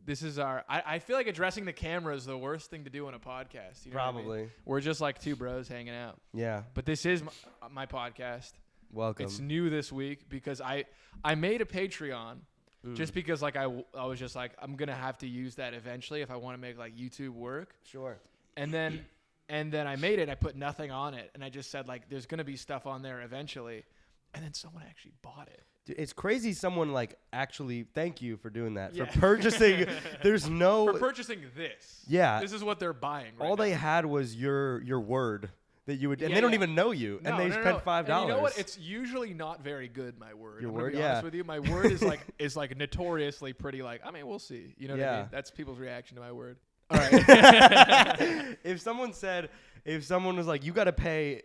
This is our. I feel like addressing the camera is the worst thing to do on a podcast. You know Probably. what I mean? We're just like two bros hanging out. Yeah. But this is my podcast. Welcome. It's new this week because I made a Patreon just because like I was just like I'm gonna have to use that eventually if I want to make like YouTube work. Sure. And then I made it. I put nothing on it, and I just said like there's gonna be stuff on there eventually. And then someone actually bought it. Dude, it's crazy. Someone like actually. Thank you for doing that. For purchasing. There's no. For purchasing this. Yeah. This is what they're buying. All they had was your word that you would, and Yeah, they don't yeah. even know you, No, and they spent $5. And you know what? It's usually not very good. My word. Your I'm gonna word, be honest with you. My word is like notoriously pretty. Like I mean, we'll see. You know what I mean? That's people's reaction to my word. All right. If someone was like, you got to pay,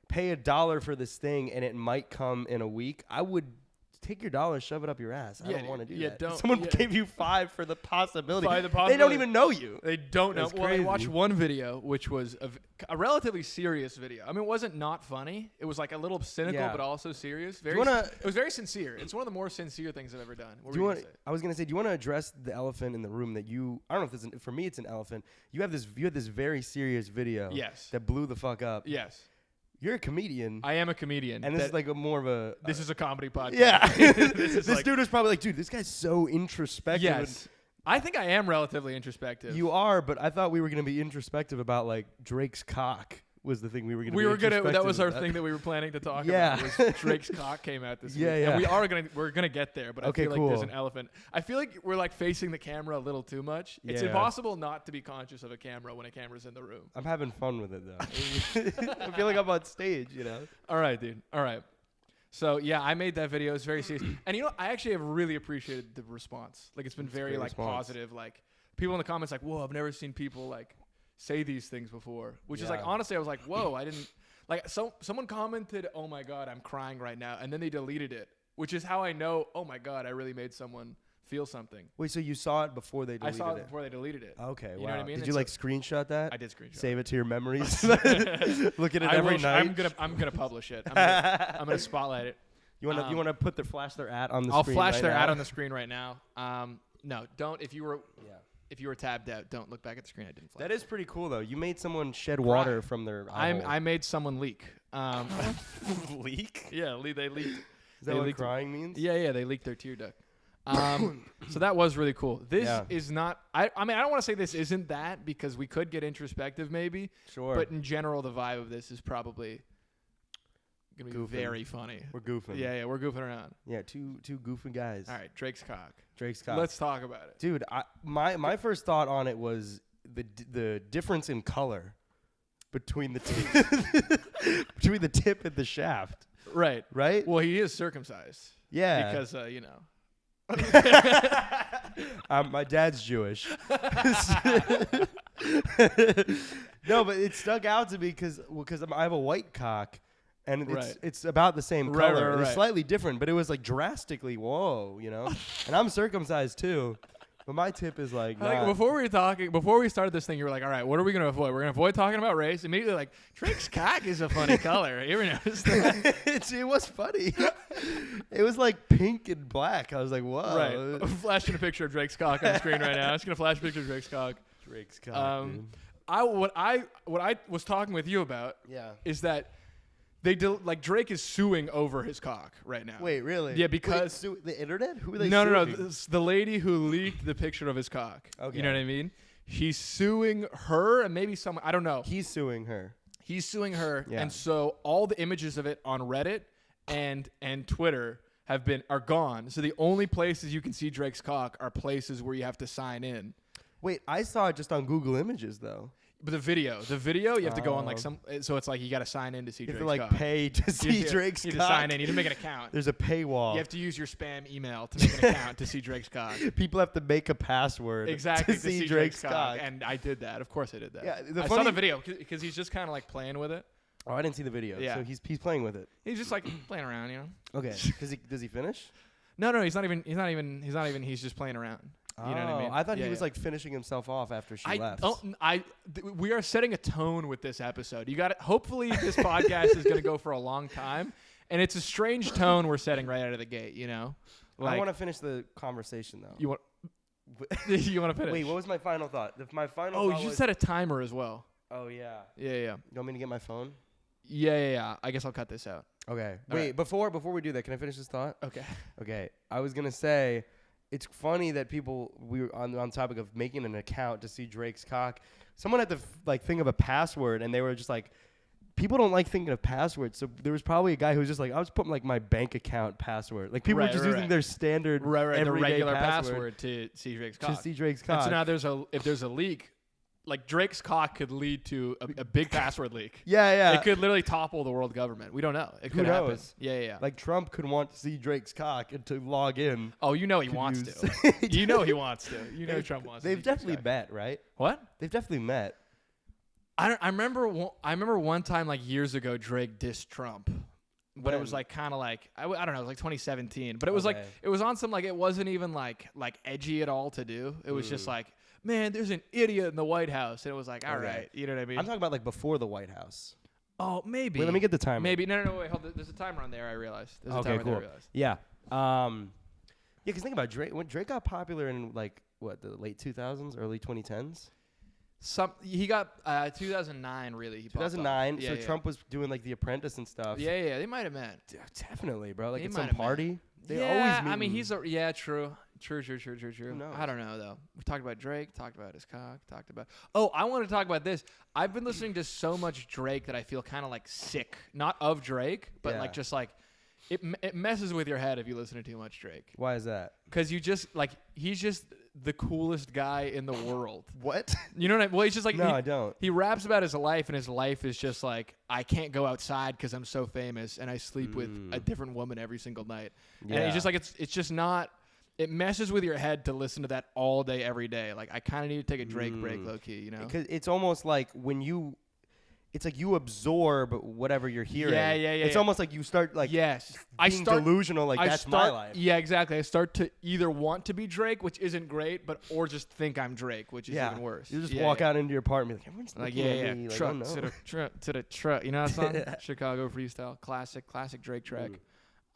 pay $1 for this thing, and it might come in a week, I would take your $1, shove it up your ass. I don't want to do that. Don't. Someone gave you $5 for the possibility. By the They possibility. don't even know you. They don't know. That's Well, I crazy. watched one video, which was a relatively serious video. I mean, it wasn't not funny. It was like a little cynical, Yeah. but also serious. you wanna- It was very sincere. It's one of the more sincere things I've ever done. What Do you were want? you gonna say? I was gonna say, do you want to address the elephant in the room that you? I don't know if this is, for me it's an elephant. You had this very serious video. Yes. That blew the fuck up. Yes. You're a comedian. I am a comedian. and this is like more of a. This is a comedy podcast. Yeah. This this dude was probably like, dude, this guy's so introspective. Yes. I think I am relatively introspective. You are, but I thought we were gonna be introspective about like Drake's cock was the thing we were gonna. That was our thing that we were planning to talk Yeah. about. Was Drake's cock came out this week. Yeah. And we're gonna get there, but Okay, I feel like there's cool. an elephant. I feel like we're like facing the camera a little too much. It's Yeah. impossible not to be conscious of a camera when a camera's in the room. I'm having fun with it though. I feel like I'm on stage, you know. All right, dude. All right. So yeah, I made that video. It's very serious, and you know, I actually have really appreciated the response. Like, it's been very great like response. positive. Like, people in the comments like, "Whoa, I've never seen people like say these things before." Which is like, Yeah. honestly, I was like, "Whoa, I didn't." Like, someone commented, "Oh my god, I'm crying right now," and then they deleted it, which is how I know, oh my god, I really made someone feel something. Wait, so you saw it before they deleted I saw it before they deleted it. Okay, You wow. know what I mean? Did And you so- like screenshot that? I did screenshot. Save it to your memories. Look at it every night. I'm gonna publish it. I'm gonna spotlight it. You want to put flash their ad on the I'll screen? flash right their now? ad on the screen right now. No, don't. If you were tabbed out, don't look back at the screen. I didn't flash. That is pretty cool though. You made someone shed water from their eye hole. I made someone leak. leak. Yeah, they leaked. Is They that what leaked- crying means? Yeah, they leaked their tear duct. So that was really cool. This Yeah. is not. I mean, I don't want to say this isn't that because we could get introspective maybe. Sure. But in general, the vibe of this is probably gonna be Goofing. very funny. We're goofing. Yeah, we're goofing around. Yeah, two goofy guys. All right, Drake's cock. Drake's cock. Let's talk about it. Dude, my first thought on it was the difference in color between the between the tip and the shaft. Right. Right? Well, he is circumcised. Yeah. Because you know. My dad's Jewish. No, but it stuck out to me because I have a white cock, and Right. it's about the same Right, color. right, It's right. slightly different, but it was like drastically whoa, you know. And I'm circumcised too, but my tip is like. I think not. before we started this thing, you were like, all right, what are we going to avoid? We're going to avoid talking about race. Immediately, like, Drake's cock is a funny color. You ever notice that? it was funny. It was like pink and black. I was like, whoa. Right. I'm flashing a picture of Drake's cock on the screen right now. I'm just going to flash a picture of Drake's cock. Drake's cock, dude. What I was talking with you about Yeah. is that like Drake is suing over his cock right now. Wait, really? Yeah, because the internet? Who are they no, suing? it's the lady who leaked the picture of his cock. Okay. You know what I mean? He's suing her and maybe someone. I don't know. He's suing her. He's suing her, Yeah. and so all the images of it on Reddit and Twitter are gone. So the only places you can see Drake's cock are places where you have to sign in. Wait, I saw it just on Google Images though. But the video, you have to go on like Oh. so it's like you got to sign in to see You have Drake's to like cock. pay to see Drake's You cock. have to sign in. You have to make an account. There's a paywall. You have to use your spam email to make an account to see Drake's cock. People have to make a password Exactly to see Drake's cock. And I did that. Of course I did that. Yeah, I saw the video because he's just kind of like playing with it. Oh, I didn't see the video. Yeah. So he's playing with it. He's just like playing around, you know. Okay. Does he finish? No, he's not even. He's just playing around. You know what I mean? I thought Yeah, he was yeah. like finishing himself off after she left. We are setting a tone with this episode. You got it. Hopefully, this podcast is going to go for a long time, and it's a strange tone we're setting right out of the gate. You know, I want to finish the conversation though. You want you want to finish? Wait, what was my final thought? My final. Oh, thought you was, set a timer as well. Oh yeah. Yeah. You want me to get my phone? Yeah. I guess I'll cut this out. Okay. All Wait, right. before we do that, can I finish this thought? Okay. Okay. I was gonna say, it's funny that we were on the topic of making an account to see Drake's cock. Someone had to think of a password, and they were just like, people don't like thinking of passwords. So there was probably a guy who was just like, I was putting like my bank account password. Like people were just using their standard, the everyday regular password to see Drake's cock. to see Drake's cock. And so now if there's a leak, like Drake's cock could lead to a big password leak. Yeah. It could literally topple the world government. We don't know. It Who could happen. knows? Yeah. Like Trump could want to see Drake's cock and to log in. Oh, you know he could wants use- to. You know he wants to. You know Trump wants to. They've see Drake's definitely cock. met, right? What? They've definitely met. I remember one time like years ago Drake dissed Trump. But it was like kind of like I don't know, it was like 2017. But it was like Okay. it was on some like it wasn't even like edgy at all to do. It was just like, man, there's an idiot in the White House, and it was like, all right, you know what I mean? I'm talking about like before the White House. Oh, maybe. Wait, let me get the timer. Maybe no. Wait, hold. There's a timer on there. I realized. There's a Okay, timer cool. there. I realized. Yeah. Because think about Drake. When Drake got popular in like the late 2000s, early 2010s. He got 2009 really. He popped off. 2009. Yeah, So yeah. Trump was doing like The Apprentice and stuff. Yeah. They might have met. Yeah, definitely, bro. Like They at some might have met. party. They yeah, always meet. I mean, he's true. knows? I don't know though. We talked about Drake. Talked about his cock. Talked about. Oh, I want to talk about this. I've been listening to so much Drake that I feel kind of like sick. Not of Drake, but Yeah. like just like it messes with your head if you listen to too much Drake. Why is that? Because you just like he's just the coolest guy in the world. What? You know what I mean? Well, he's just like No, I don't. He raps about his life, and his life is just like I can't go outside because I'm so famous, and I sleep with a different woman every single night. And Yeah. he's just like it's just not. It messes with your head to listen to that all day, every day. Like I kind of need to take a Drake break, low key. You know? Because it's almost like it's like you absorb whatever you're hearing. Yeah. It's almost like you start like Yes, being delusional. Like that's my life. Yeah, exactly. I start to either want to be Drake, which isn't great, or just think I'm Drake, which is even worse. You just walk out into your apartment like everyone's Like looking at me. Like, oh, truck no. to the truck. You know that song? Chicago freestyle, classic Drake track.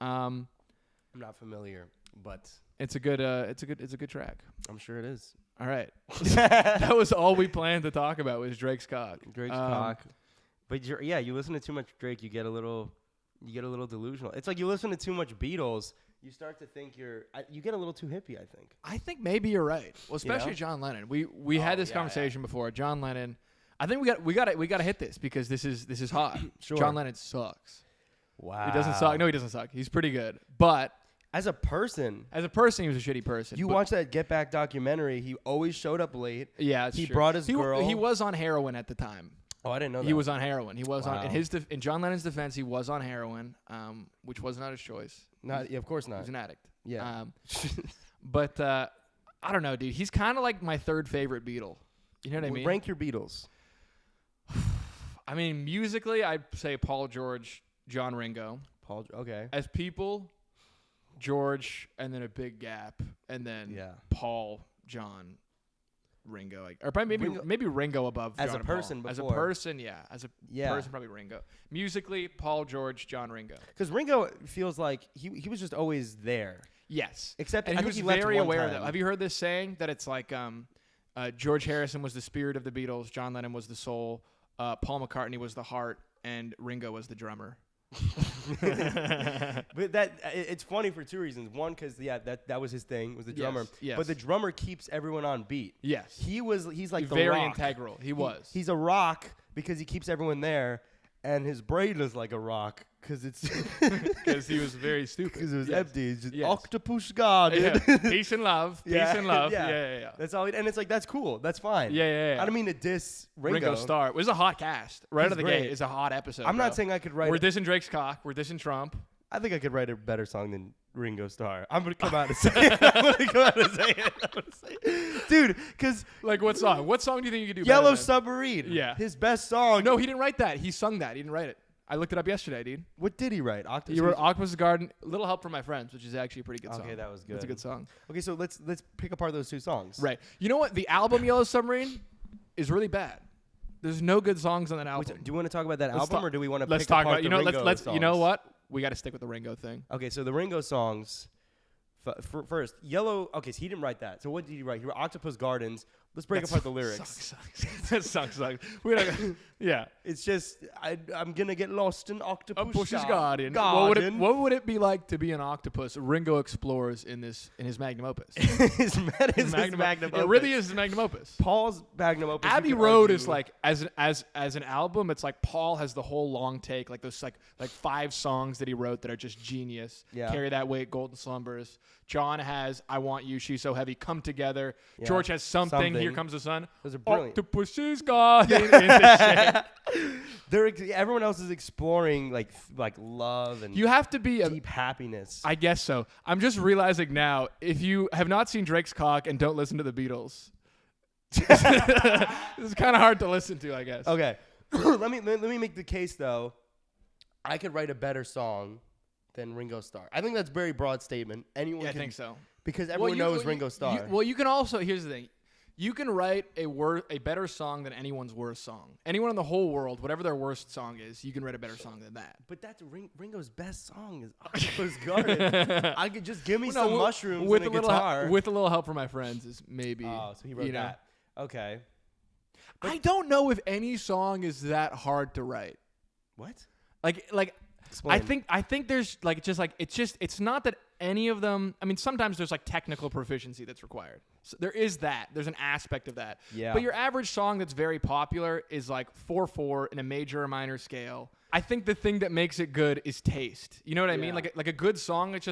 I'm not familiar, but It's a good track. I'm sure it is. All right, that was all we planned to talk about was Drake's cock. Drake's cock. But you listen to too much Drake, you get a little delusional. It's like you listen to too much Beatles, you start to think you get a little too hippie, I think. I think maybe you're right. Well, especially John Lennon. We had this conversation before. John Lennon. I think we got to hit this because this is hot. Sure. John Lennon sucks. Wow. He doesn't suck. No, he doesn't suck. He's pretty good. But as a person, he was a shitty person. you watch that Get Back documentary, he always showed up late. Yeah, he brought his girl. He was on heroin at the time. Oh, I didn't know that. He was on heroin. He was Wow. on in John Lennon's defense. He was on heroin, which was not his choice. Of course He not. was an addict. Yeah. But I don't know, dude. He's kind of like my third favorite Beatle. You know what I mean? Rank your Beatles. I mean, musically, I'd say Paul, George, John, Ringo. Paul. Okay. As people, George, and then a big gap, and then Paul, John, Ringo, or probably maybe Ringo above as John a person. and Paul. Before. As a person, yeah. As a person, probably Ringo. Musically, Paul, George, John, Ringo. Because Ringo feels like he was just always there. Yes, Except and I he think was he left very one aware time. of that. Have you heard this saying that it's like George Harrison was the spirit of the Beatles, John Lennon was the soul, Paul McCartney was the heart, and Ringo was the drummer. But it's funny for two reasons. One, because that was his thing, was the drummer. Yes. But the drummer keeps everyone on beat. Yes, He's like the very rock. integral. He was. He's a rock because he keeps everyone there, and his brain is like a rock because it's because he was very stupid. because it was empty. It's just Yes. octopus god. Yeah. Peace and love. Peace and love. Yeah. That's all. And it's like that's cool. That's fine. Yeah. I don't mean to diss Ringo. Starr. It was a hot cast. Right out of the great. gate. It's a hot episode. I'm bro. not saying I could write. We're dissing Drake's cock. We're dissing Trump. I think I could write a better song than Ringo Starr. I'm gonna come out and say it. I'm gonna come out and say it. Dude, because Like what song? What song do you think you could do? Yellow better than? Submarine. Yeah. His best song. No, he didn't write that. He sung that. He didn't write it. I looked it up yesterday, dude. What did he write? Octopus. He wrote Octopus Garden, Little Help from My Friends, which is actually a pretty good song. Okay, that was good. That's a good song. Okay, so let's pick apart those two songs. Right. You know what? The album Yellow Submarine is really bad. There's no good songs on that album. Do you want to talk about that Let's album, talk- or do we want to Let's pick talk apart about. You the know. Ringo Let's. songs? You know what? We got to stick with the Ringo thing. Okay, so the Ringo songs. First, Yellow. Okay, so he didn't write that. So what did he write? He wrote Octopus Gardens. Let's break apart the lyrics. That song sucks. We're not gonna, yeah. It's just I'm gonna get lost in Octopus Bush's Garden. What would it be like to be an octopus? Ringo explores in his magnum opus. his magnum opus. It really is his magnum opus. Paul's magnum opus. Abbey Road is like as an album. It's like Paul has the whole long take, like those like 5 songs that he wrote that are just genius. Yeah. Carry That Weight, Golden Slumbers. John has I Want You, She's So Heavy, Come Together. Yeah. George has Something, Here Comes the Sun. Those are brilliant. Octopus's Garden. Yeah. Everyone else is exploring like love and You have to be deep happiness. I guess so. I'm just realizing now, if you have not seen Drake's Cock and don't listen to the Beatles, this is kind of hard to listen to, I guess. Okay, let me make the case though. I could write a better song than Ringo Starr. I think that's a very broad statement. Anyone Yeah, I can, think so. because everyone knows Ringo Starr. You can also, here's the thing. You can write a better song than anyone's worst song. Anyone in the whole world, whatever their worst song is, you can write a better song than that. But that's Ringo's best song is Octopus Garden. I could just give me some mushrooms with and a little guitar. with a little help from my friends is maybe. Oh, so he wrote that. Okay. I don't know if any song is that hard to write. What? Like Explain. I think there's it's not that any of them. I mean, sometimes there's like technical proficiency that's required. So there is that. There's an aspect of that. Yeah. But your average song that's very popular is like 4/4 in a major or minor scale. I think the thing that makes it good is taste. You know what I mean? Like a good song. It's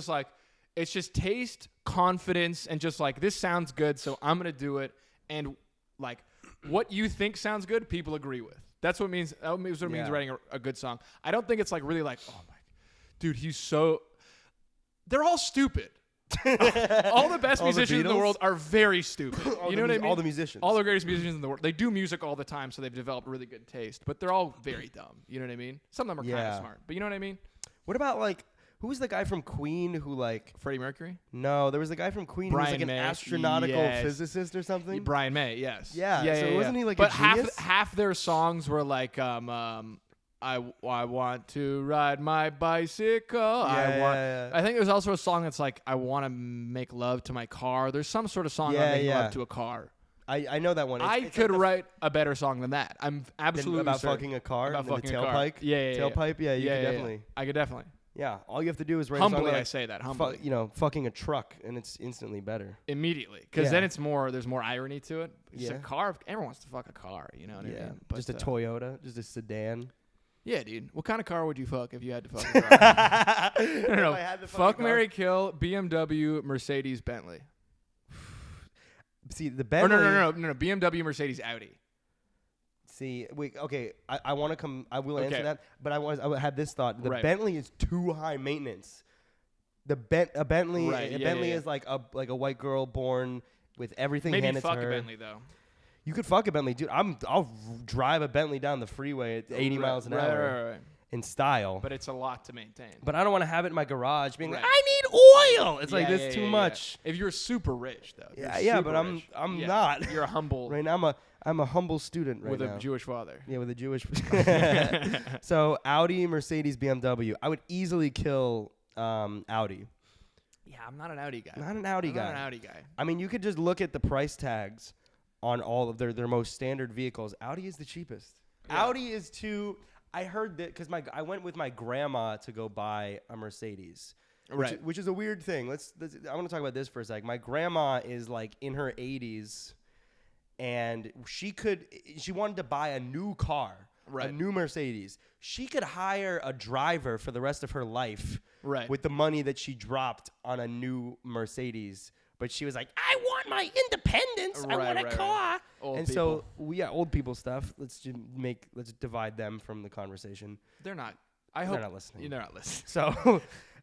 just taste, confidence, and just like this sounds good, so I'm gonna do it. And like what you think sounds good, people agree with. That's what it means. That is what it means writing a good song. I don't think it's like really like, oh my, dude, he's so. They're all stupid. All the best musicians in the world are very stupid. You know what I mean? All the musicians. All the greatest musicians in the world. They do music all the time, so they've developed really good taste. But they're all very dumb. You know what I mean? Some of them are kind of smart. But you know what I mean? What about like who was the guy from Queen who like Freddie Mercury? No, there was the guy from Queen who was like an astronautical physicist or something. Brian May, yes. Yeah. Wasn't he like but a genius? half their songs were like I want to ride my bicycle. I think there's also a song that's like I want to make love to my car. There's some sort of song about making love to a car. I know that one. I could write a better song than that. I'm absolutely about certain. fucking a car. About fucking the a car. tailpipe. Tailpipe. Yeah, you could definitely. Yeah. I could definitely. Yeah, all you have to do is write Humbly, a song like, I say that. Humbly. Fucking a truck, and it's instantly better. Immediately, because then it's more. There's more irony to it. Just a car. Everyone wants to fuck a car. You know what I mean? But, just a Toyota, just a sedan. Yeah, dude. What kind of car would you fuck if you had to fuck a car? No. Fuck, marry, kill, BMW, Mercedes, Bentley. See, the Bentley... No. BMW, Mercedes, Audi. See, wait, okay. I want to come... I will answer that, but I had this thought. The Bentley is too high maintenance. A Bentley is like a white girl born with everything handed to her. Maybe fuck a Bentley, though. You could fuck a Bentley, dude. I'll drive a Bentley down the freeway at 80 miles an hour in style. But it's a lot to maintain. But I don't want to have it in my garage being like, I need oil. It's like this too much. If you're super rich, though. But I'm not. You're a humble. Right now I'm a humble student right with now. a Jewish father. Yeah, with a Jewish. So Audi, Mercedes, BMW. I would easily kill Audi. Yeah, I'm not an Audi guy. Not an Audi guy. I mean, you could just look at the price tags on all of their most standard vehicles. Audi is the cheapest. Yeah. Audi is too. I heard that because I went with my grandma to go buy a Mercedes, which is a weird thing. I want to talk about this for a sec. My grandma is like in her 80s, and she wanted to buy a new car, a new Mercedes. She could hire a driver for the rest of her life, with the money that she dropped on a new Mercedes. But she was like, I want my independence. I want a car. Old people. So, old people stuff. Let's divide them from the conversation. They're not. I hope they're not listening. They're not listening. So,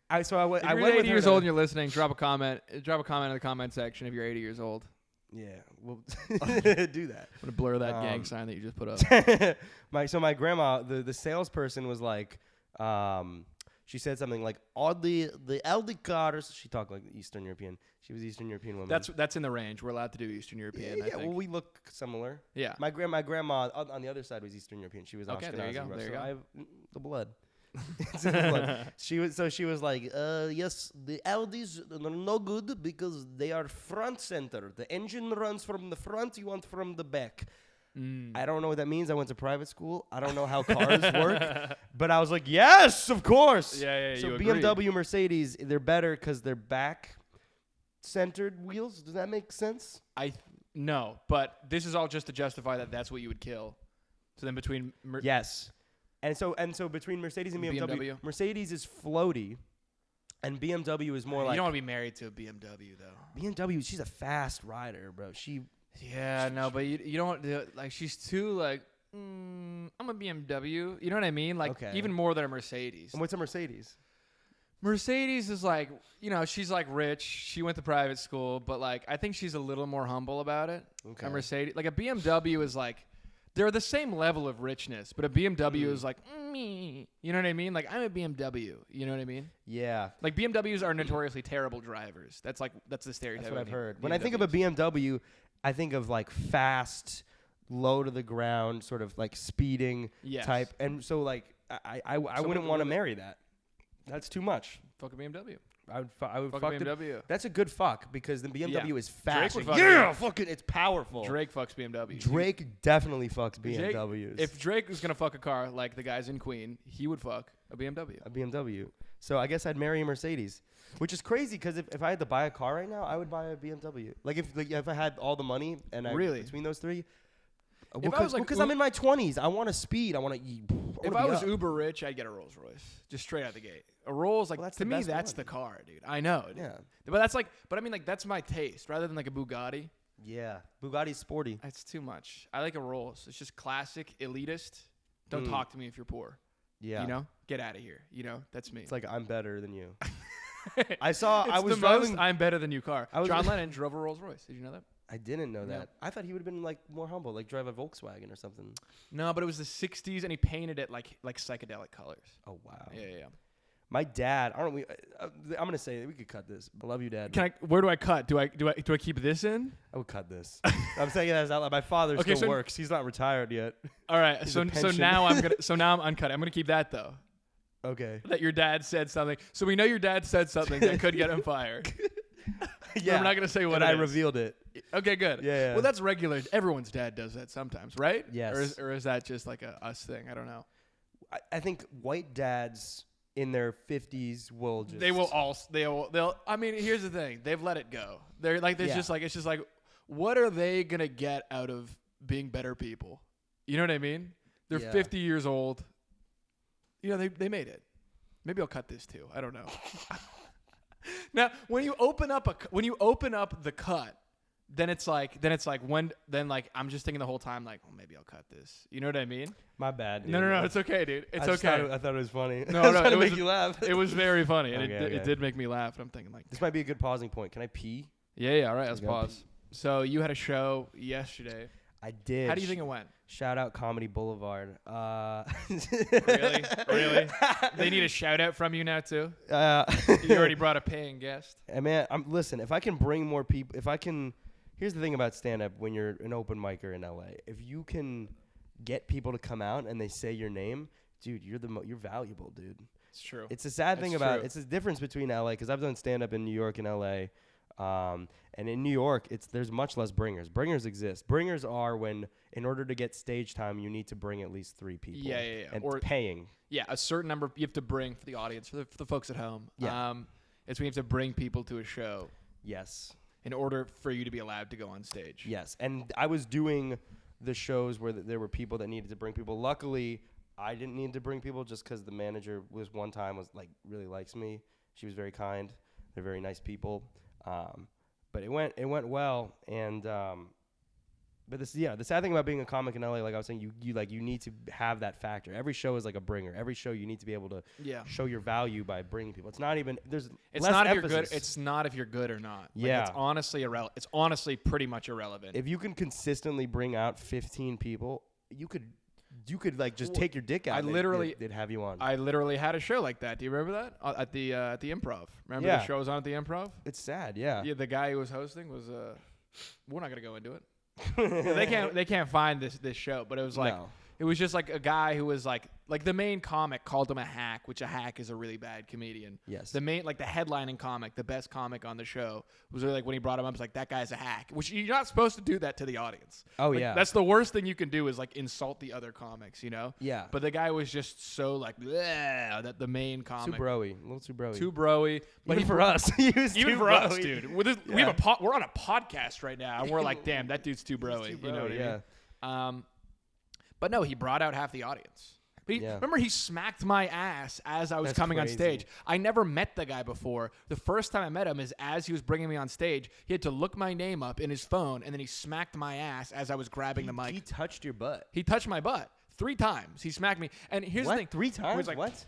I went. If you're 80 years old and you're listening, drop a comment. Drop a comment in the comment section if you're 80 years old. Yeah, we'll do that. I'm gonna blur that gang sign that you just put up. My grandma, the salesperson was like, she said something like, the Audi cars. She talked like Eastern European. She was Eastern European woman. That's in the range. We're allowed to do Eastern European. I think. Well, we look similar. Yeah. My grandma on the other side was Eastern European. She was Ashkenazi. There you go. I have the blood. It's in the blood. She was like, yes, the Audis are no good because they are front center. The engine runs from the front, you want from the back. I don't know what that means. I went to private school. I don't know how cars work. But I was like, yes, of course. Yeah, so you BMW, agreed. Mercedes, they're better because they're back-centered wheels. Does that make sense? No, but this is all just to justify that that's what you would kill. So then between Yes. And so between Mercedes and BMW, Mercedes is floaty, and BMW is more you like. don't want to be married to a BMW though. BMW, she's a fast rider, bro. Yeah, no, but you don't want to, like, she's too like. I'm a BMW. You know what I mean? Like even more than a Mercedes. And what's a Mercedes? Mercedes is like, she's like rich. She went to private school, but like I think she's a little more humble about it. Okay. A Mercedes, like a BMW is like, they're the same level of richness, but a BMW is like me. You know what I mean? Like I'm a BMW. You know what I mean? Yeah. Like BMWs are notoriously terrible drivers. That's the stereotype. That's what I've heard. BMWs. When I think of a BMW, I think of like fast, low to the ground, sort of like speeding type. And so like I wouldn't want to marry that. That's too much. Fuck a BMW. I would fuck a BMW. That's a good fuck because the BMW is fast. Drake would fucking it's powerful. Drake fucks BMW. Drake definitely fucks BMWs. If Drake was gonna fuck a car like the guys in Queen, he would fuck a BMW. A BMW. So I guess I'd marry a Mercedes, which is crazy because if I had to buy a car right now, I would buy a BMW. Like if I had all the money and between those three. Because I'm in my 20s, I want to speed. I want to. If I was uber rich, I'd get a Rolls Royce just straight out the gate. A Rolls, like to me, that's the car, dude. I know. Dude. Yeah. But I mean, like that's my taste rather than like a Bugatti. Yeah, Bugatti's sporty. That's too much. I like a Rolls. It's just classic, elitist. Don't talk to me if you're poor. Yeah. You know, get out of here. You know, that's me. It's like I'm better than you. I was driving. I'm better than you car. John Lennon drove a Rolls Royce. Did you know that? I didn't know that. I thought he would have been like more humble, like drive a Volkswagen or something. No, but it was the '60s, and he painted it like psychedelic colors. Oh wow. Yeah. My dad. I'm gonna say we could cut this. I love you, Dad. Where do I cut? Do I keep this in? I would cut this. I'm saying that out loud. My father still works. He's not retired yet. All right. So now I'm uncutting. I'm gonna keep that though. Okay. That your dad said something. So we know your dad said something that could get him fired. Yeah. I'm not gonna say what I revealed it. Okay, good. Yeah. Well, that's regular. Everyone's dad does that sometimes, right? Yes. Or is that just like a us thing? I don't know. I think white dads in their 50s will just. They'll. I mean, here's the thing. They've let it go. They're like, it's just like, what are they gonna get out of being better people? You know what I mean? They're 50 years old. You know, they made it. Maybe I'll cut this too. I don't know. Now, when you open up the cut, then I'm just thinking the whole time like, well, maybe I'll cut this. You know what I mean? My bad. Dude. No, it's okay, dude. It's okay. I thought it was funny. No, I was trying to make you laugh. It was very funny, and Okay. it did make me laugh. And I'm thinking like, this might be a good pausing point. Can I pee? Yeah. All right, let's pause. So you had a show yesterday. I did. How do you think it went? Shout out Comedy Boulevard. Really? They need a shout out from you now too. You already brought a paying guest. Man, listen. If I can bring more people, here's the thing about stand up when you're an open micer in LA. If you can get people to come out and they say your name, dude, you're valuable, dude. It's true. It's a sad thing about it's the difference between LA because I've done stand up in New York and LA. And in New York, there's much less bringers. Bringers exist. Bringers are when, in order to get stage time, you need to bring at least 3 people. Yeah. And paying. Yeah, a certain number you have to bring for the audience, for the folks at home. Yeah. It's when you have to bring people to a show. Yes. In order for you to be allowed to go on stage. Yes. And I was doing the shows where there were people that needed to bring people. Luckily, I didn't need to bring people just because the manager was really likes me. She was very kind. They're very nice people. But it went well, and but the sad thing about being a comic in LA, like I was saying, you need to have that factor. Every show is like a bringer. Every show you need to be able to show your value by bringing people. It's not even less not emphasis. If you're good. It's not if you're good or not. Yeah, it's honestly It's honestly pretty much irrelevant. If you can consistently bring out 15 people, you could like just take your dick out. They'd have you on. I literally had a show like that. Do you remember that at the Improv? Remember the show was on at the Improv? It's sad. Yeah. Yeah. The guy who was hosting was we're not gonna go into it. They can't find this show, but it was like It was just like a guy who was like the main comic called him a hack, which a hack is a really bad comedian. Yes. The main, like the headlining comic, the best comic on the show was really like when he brought him up, it's like, that guy's a hack, which you're not supposed to do that to the audience. Oh, like, yeah. That's the worst thing you can do is like insult the other comics, you know? Yeah. But the guy was just so like, bleh, that the main comic. Too broy. A little too broy. Too broy. But Even for us. Even for us, dude. We have we're on a podcast right now, and we're like, damn, that dude's too broy. Too You know what broy, I mean? But no, he brought out half the audience. But remember, he smacked my ass as I was coming on stage. I never met the guy before. The first time I met him is as he was bringing me on stage. He had to look my name up in his phone, and then he smacked my ass as I was grabbing the mic. He touched your butt. He touched my butt 3 times. He smacked me. And here's the thing. 3 times? Like, what?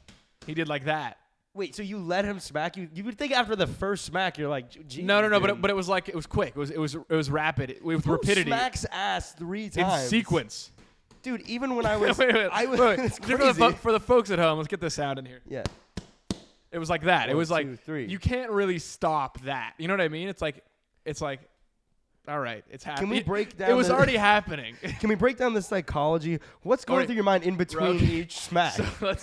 He did like that. Wait, so you let him smack you? You would think after the first smack, you're like, no, but it was like, it was quick. It was rapid with Who rapidity. smacks ass 3 times In sequence. Dude, even when I was, wait. It's crazy. For the folks at home, let's get the sound in here. Yeah. It was like that. 1, it was 2, like 3. You can't really stop that. You know what I mean? It's like, all right, it's happening. Can we break down? It was already happening. Can we break down the psychology? What's going through your mind in between each smack? So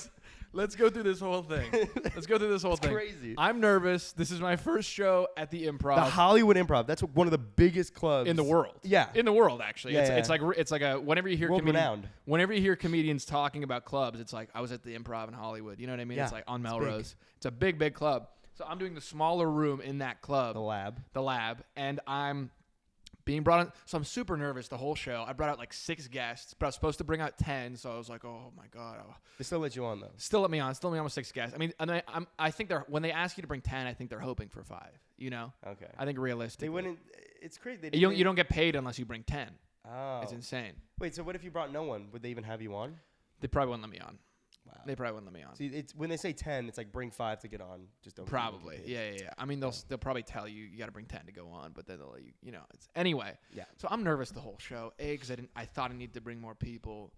let's go through this whole thing. Let's go through this whole thing. Crazy. I'm nervous. This is my first show at the Improv. The Hollywood Improv. That's one of the biggest clubs in the world. Yeah. In the world, actually. Yeah, it's like a whenever you hear world-renowned. Whenever you hear comedians talking about clubs, it's like I was at the Improv in Hollywood. You know what I mean? Yeah, It's like on it's Melrose. It's a big club. So I'm doing the smaller room in that club. The lab. And I'm being brought on. So I'm super nervous the whole show. I brought out like 6 guests, but I was supposed to bring out 10. So I was like, oh my God. They still let you on though. Still let me on with 6 guests. I mean, and I think when they ask you to bring 10, I think they're hoping for 5. You know? Okay. I think realistically. They wouldn't. It's crazy. You don't get paid unless you bring 10. Oh. It's insane. Wait. So what if you brought no one? Would they even have you on? They probably wouldn't let me on. Wow. They probably wouldn't let me on. See, it's when they say 10, it's like bring 5 to get on. Just don't. Probably. Yeah. I mean, they'll probably tell you got to bring 10 to go on, but then they'll let you. You know. It's anyway. Yeah. So I'm nervous the whole show. A, because I thought I needed to bring more people,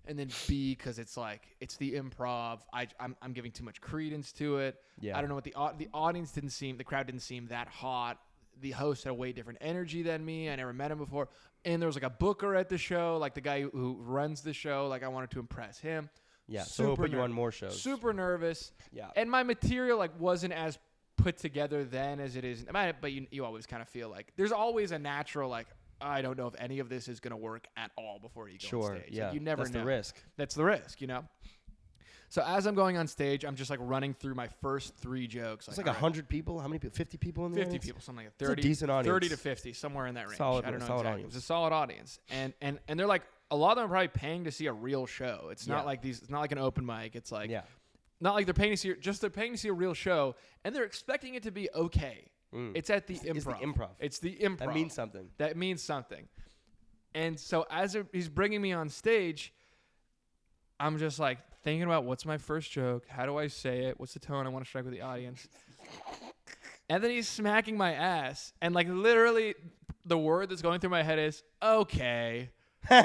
and then B, because it's like it's the Improv. I'm giving too much credence to it. Yeah. I don't know what the audience the crowd didn't seem that hot. The host had a way different energy than me. I never met him before, and there was like a booker at the show, like the guy who runs the show. Like I wanted to impress him. Yeah, so he'll put you on more shows. Super nervous. Yeah. And my material like wasn't as put together then as it is. But you always kind of feel like there's always a natural like, I don't know if any of this is going to work at all before you go on stage. Yeah. Like, you never know. That's the risk. That's the risk, you know? So as I'm going on stage, I'm just like running through my first 3 jokes. It's like 100 people. How many people? 50 people in there? 50 people, something like that. 30, it's a decent audience. 30 to 50, somewhere in that range. Solid, I don't know solid exactly. audience. It was a solid audience. And they're like, a lot of them are probably paying to see a real show. It's not like it's not like an open mic. It's like not like they're paying to see a real show, and they're expecting it to be okay. It's at the Improv. It's the Improv. That means something. And so as he's bringing me on stage, I'm just like thinking about what's my first joke? How do I say it? What's the tone I want to strike with the audience? And then he's smacking my ass, and like literally the word that's going through my head is okay. So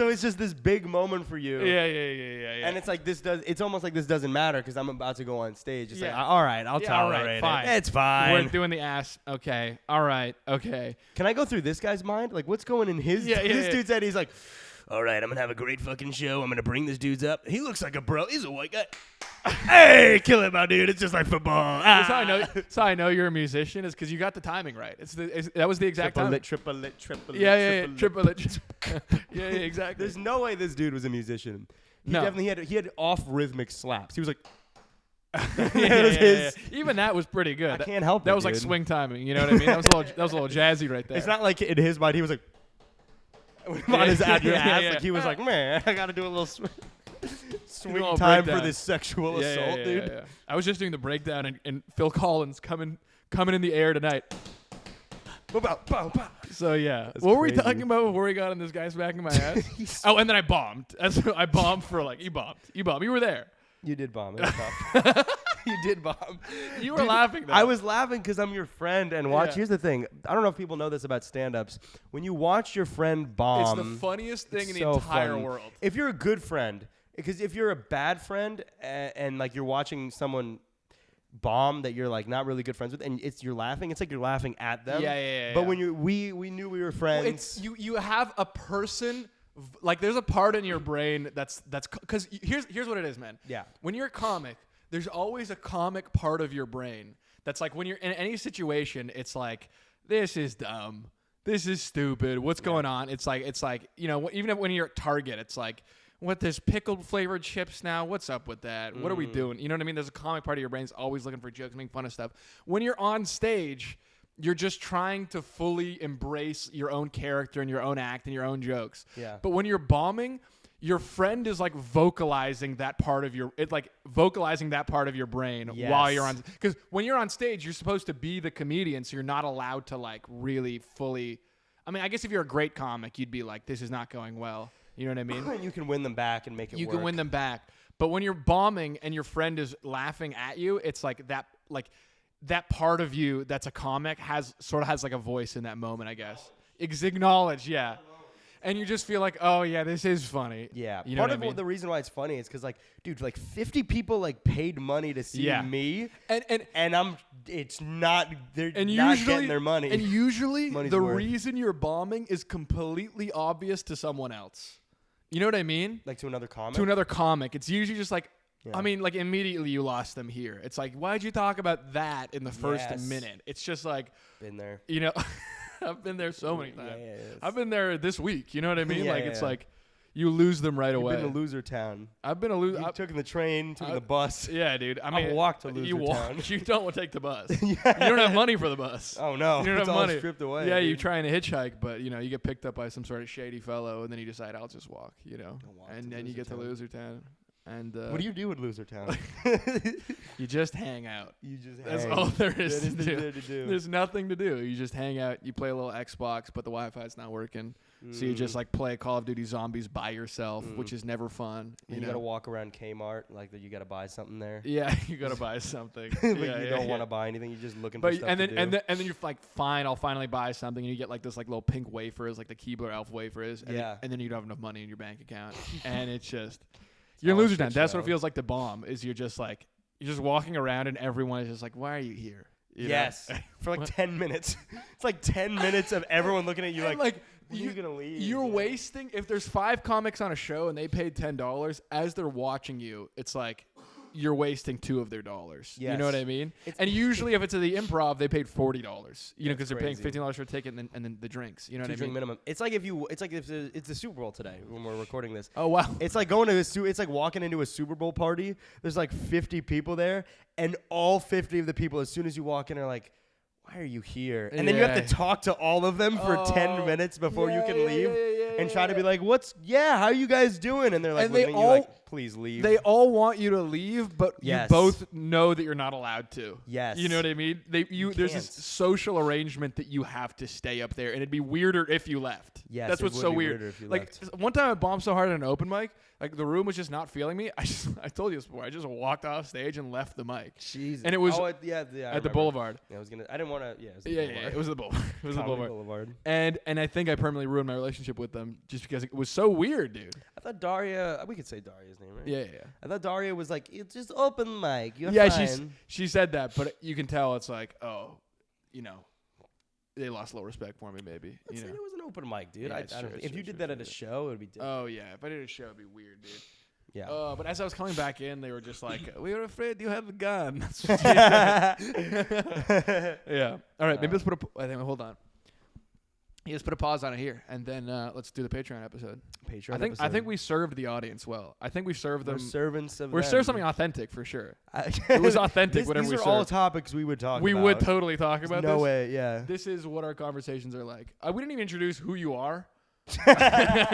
it's just this big moment for you. Yeah. And it's like it's almost like this doesn't matter because I'm about to go on stage. It's like, all right, I'll tolerate fine. it. It's fine. We're doing the ass. Okay. All right. Okay. Can I go through this guy's mind? Like, what's going in his dude's head? He's like, all right, I'm going to have a great fucking show. I'm going to bring this dude's up. He looks like a bro. He's a white guy. Hey, kill it, my dude. It's just like football. That's how I know you're a musician is because you got the timing right. That was the exact time. Triple it. Triple it. Yeah, exactly. There's no way this dude was a musician. He had off rhythmic slaps. He was like, Even that was pretty good. I can't help it. That was like swing timing. You know what I mean? That was a little jazzy right there. It's not like in his mind he was like on his ass. Like he was like, man, I got to do a little swing time for this sexual assault, dude. Yeah. I was just doing the breakdown, and Phil Collins coming in the air tonight. So yeah, what were we talking about before we got on this guy smacking my ass? And then I bombed. I bombed for like you bombed. You were there. You did bomb. It was tough. You did bomb. You were laughing though. I was laughing because I'm your friend and watch. Yeah. Here's the thing. I don't know if people know this about stand-ups. When you watch your friend bomb, it's the funniest thing in the entire world. If you're a good friend, because if you're a bad friend and like you're watching someone bomb that you're like not really good friends with, and you're laughing, it's like you're laughing at them. Yeah. But when we knew we were friends. Well, you have a person like there's a part in your brain that's because here's what it is, man. Yeah. When you're a comic, there's always a comic part of your brain that's like when you're in any situation, it's like this is dumb, this is stupid, what's going on? It's like you know, even when you're at Target, it's like, what, there's pickled flavored chips now? What's up with that? What are we doing? You know what I mean? There's a comic part of your brain's always looking for jokes, making fun of stuff. When you're on stage, you're just trying to fully embrace your own character and your own act and your own jokes. Yeah. But when you're bombing, your friend is like vocalizing that part of your brain while you're on, because when you're on stage, you're supposed to be the comedian, so you're not allowed to like really fully. I mean, I guess if you're a great comic, you'd be like, this is not going well. You know what I mean? You can win them back and make it work. You can win them back. But when you're bombing and your friend is laughing at you, it's like that part of you that's a comic has like a voice in that moment, I guess. Acknowledge, yeah. And you just feel like, oh yeah, this is funny. Yeah. You know Part what of I mean? the reason why it's funny is because, like, dude, like 50 people like paid money to see me, and I'm they're not getting their money. And usually the worth. reason you're bombing is completely obvious to someone else. You know what I mean? Like to another comic? To another comic. It's usually just like, I mean, like immediately you lost them here. It's like, why'd you talk about that in the first minute? It's just like, been there. You know, I've been there so many times. Yeah, I've been there this week. You know what I mean? Yeah, like it's like you lose them right away. You've been to loser town. I've been a loser. You've taken the train, taken the bus. Yeah, dude. I mean, I've walked to loser town. You don't take the bus. You don't have money for the bus. Oh no, you don't it's have all money. stripped away. Yeah, dude. you try and hitchhike, but you know you get picked up by some sort of shady fellow, and then you decide I'll just walk. You know, and then you get to loser town. And what do you do with loser town? You just hang out. You just That's hang. all there is to to do. There's nothing to do. You just hang out. You play a little Xbox, but the Wi-Fi's not working. So you just like play Call of Duty Zombies by yourself, which is never fun. You gotta walk around Kmart, like that. You gotta buy something there. Yeah, you gotta buy something. But you don't want to buy anything. You're just looking for stuff and then to do. and then you're like, fine, I'll finally buy something, and you get like this like little pink wafers, like the Keebler Elf wafers. And then you don't have enough money in your bank account, and it's just you're in loser town. That's what it feels like to bomb. Is you're just walking around, and everyone is just like, why are you here? You know? For like 10 minutes. It's like 10 minutes of everyone looking at you like you're going to leave. You're wasting, if there's 5 comics on a show and they paid $10, as they're watching you, it's like you're wasting 2 of their dollars. Yes. You know what I mean? And usually if it's at the Improv, they paid $40. You know, because they're paying $15 for a ticket and then the drinks. You know what I mean? Drink minimum. It's like it's the Super Bowl today when we're recording this. Oh wow! It's like it's like walking into a Super Bowl party. There's like 50 people there, and all 50 of the people, as soon as you walk in, are like, why are you here? And then you have to talk to all of them for 10 minutes before you can leave and try to be like, how are you guys doing? And they're like, and they all, like, please leave. They all want you to leave, but you both know that you're not allowed to. Yes. You know what I mean? There's this social arrangement that you have to stay up there, and it'd be weirder if you left. Yes, that's what's so weird. If you like left. One time I bombed so hard at an open mic, like the room was just not feeling me. I told you this before. I just walked off stage and left the mic. Jesus. And it was at the Boulevard. Yeah, I didn't want to. Yeah, it was the Boulevard. It was the Boulevard. And I think I permanently ruined my relationship with them just because it was so weird, dude. I thought Daria. We could say Daria's name, right? Yeah. I thought Daria was like, it's just open mic. You're fine. She said that, but you can tell it's like, oh, you know, they lost a little respect for me, maybe. Let's say it was an open mic, dude. Yeah, If you did that at a show, it would be different. Oh yeah, if I did a show, it'd be weird, dude. Yeah. But as I was coming back in, they were just like, "We were afraid you have a gun." Yeah. All right. Maybe let's put a. Hold on. Yeah, let's put a pause on it here, and then let's do the Patreon episode. I think we served the audience well. I think we served them. We're servants of. We're them. served something authentic for sure. It was authentic. Whatever we served. These are all topics we would talk. We about. would totally talk about. No this. way. Yeah. This is what our conversations are like. We didn't even introduce who you are.